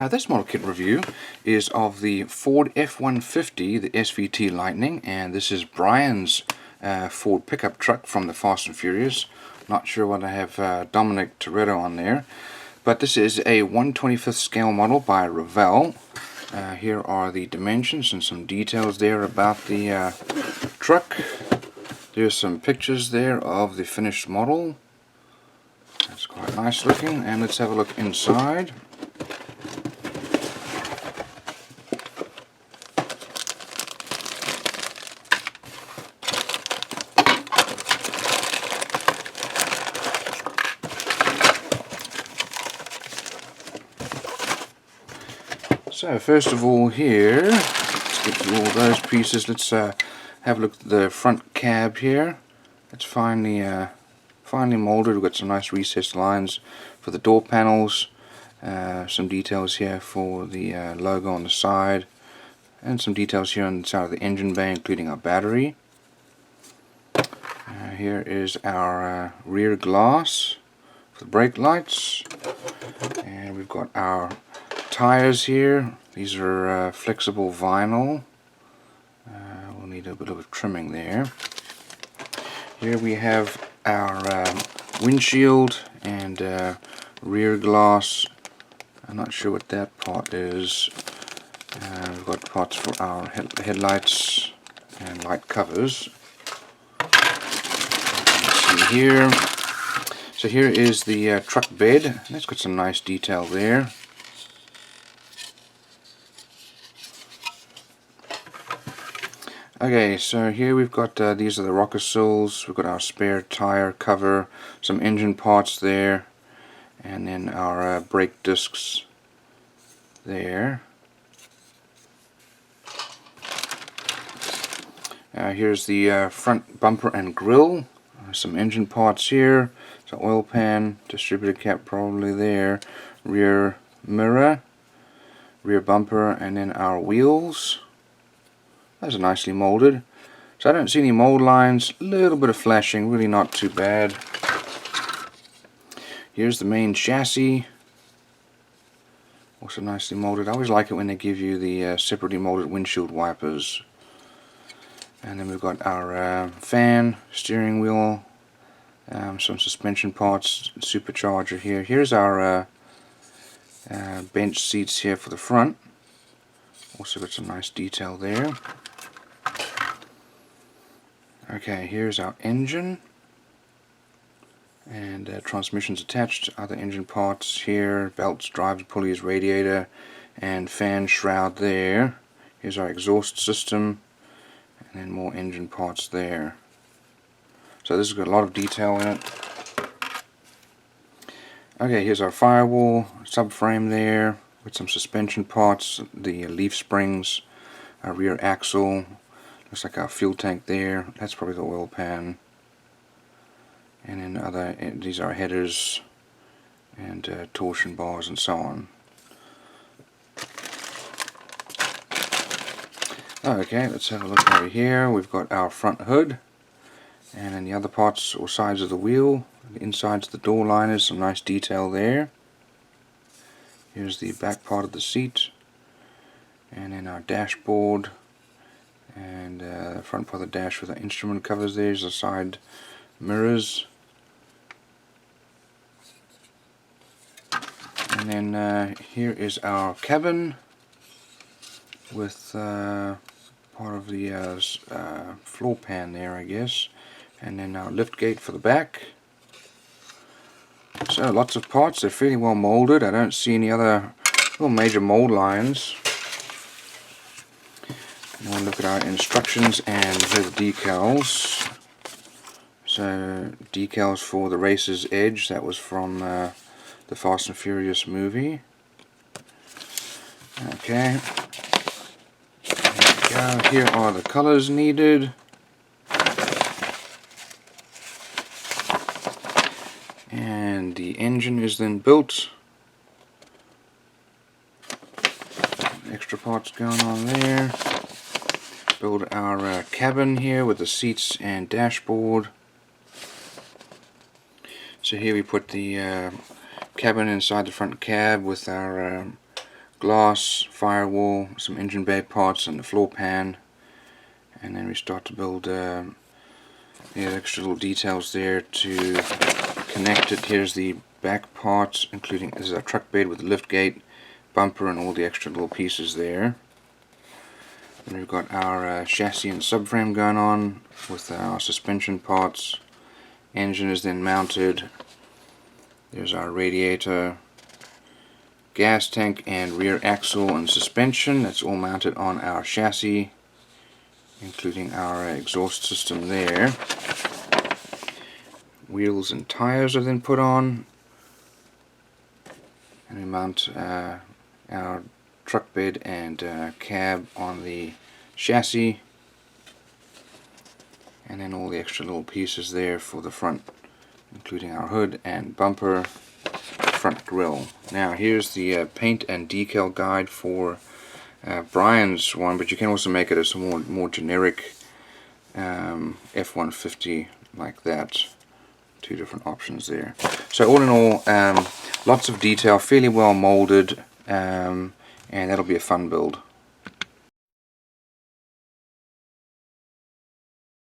This model kit review is of the Ford F-150, the SVT Lightning, and this is Brian's Ford pickup truck from the Fast and Furious. Not sure what I have Dominic Toretto on there, but this is a 1/25th scale model by Revell. Here are the dimensions and some details there about the truck. There's some pictures there of the finished model. That's quite nice looking, and let's have a look inside. So first of all here, let's get through all those pieces. Let's have a look at the front cab here. It's finely molded. We've got some nice recessed lines for the door panels, some details here for the logo on the side, and some details here on the side of the engine bay, including our battery. Here is our rear glass for the brake lights, and we've got our tires here. These are flexible vinyl. We'll need a bit of trimming there. Here we have our windshield and rear glass. I'm not sure what that part is. We've got parts for our headlights and light covers. See here. So here is the truck bed. It's got some nice detail there. Okay, so here we've got these are the rocker sills. We've got our spare tire cover, some engine parts there, and then our brake discs there. Here's the front bumper and grille. Some engine parts here. So oil pan, distributor cap probably there, rear mirror, rear bumper, and then our wheels. Those are nicely molded. So I don't see any mold lines. A little bit of flashing, really not too bad. Here's the main chassis. Also nicely molded. I always like it when they give you the separately molded windshield wipers. And then we've got our fan, steering wheel, some suspension parts, supercharger here. Here's our bench seats here for the front. Also got some nice detail there. Okay, here's our engine, and transmissions attached, other engine parts here, belts, drives, pulleys, radiator, and fan shroud there. Here's our exhaust system, and then more engine parts there. So this has got a lot of detail in it. Okay, here's our firewall, subframe there, with some suspension parts, the leaf springs, our rear axle. Looks like our fuel tank there. That's probably the oil pan. And then these are headers and torsion bars and so on. Okay, let's have a look over here. We've got our front hood, and then the other parts or sides of the wheel, the insides of the door liners, some nice detail there. Here's the back part of the seat, and then our dashboard, and the front part of the dash with the instrument covers. There's the side mirrors, and then here is our cabin with part of the floor pan there, I guess, and then our lift gate for the back. So lots of parts. They're fairly well molded. I don't see any other real major mold lines. Now look at our instructions, and here are the decals. So decals for the Racer's Edge, that was from the Fast and Furious movie. Okay, here we go. Here are the colors needed. And the engine is then built. Extra parts going on there. Build our cabin here with the seats and dashboard. So here we put the cabin inside the front cab with our glass, firewall, some engine bay parts and the floor pan, and then we start to build the extra little details there to connect it. Here's the back parts, including this is our truck bed with the lift gate, bumper, and all the extra little pieces there. Then we've got our chassis and subframe going on with our suspension parts. Engine is then mounted. There's our radiator, gas tank, and rear axle and suspension. That's all mounted on our chassis, including our exhaust system there. Wheels and tires are then put on, and we mount our truck bed and cab on the chassis, and then all the extra little pieces there for the front, including our hood and bumper, front grille. Now here's the paint and decal guide for Brian's one, but you can also make it as a more generic F-150 like that. Two different options there. So all in all, lots of detail, fairly well molded, and that'll be a fun build.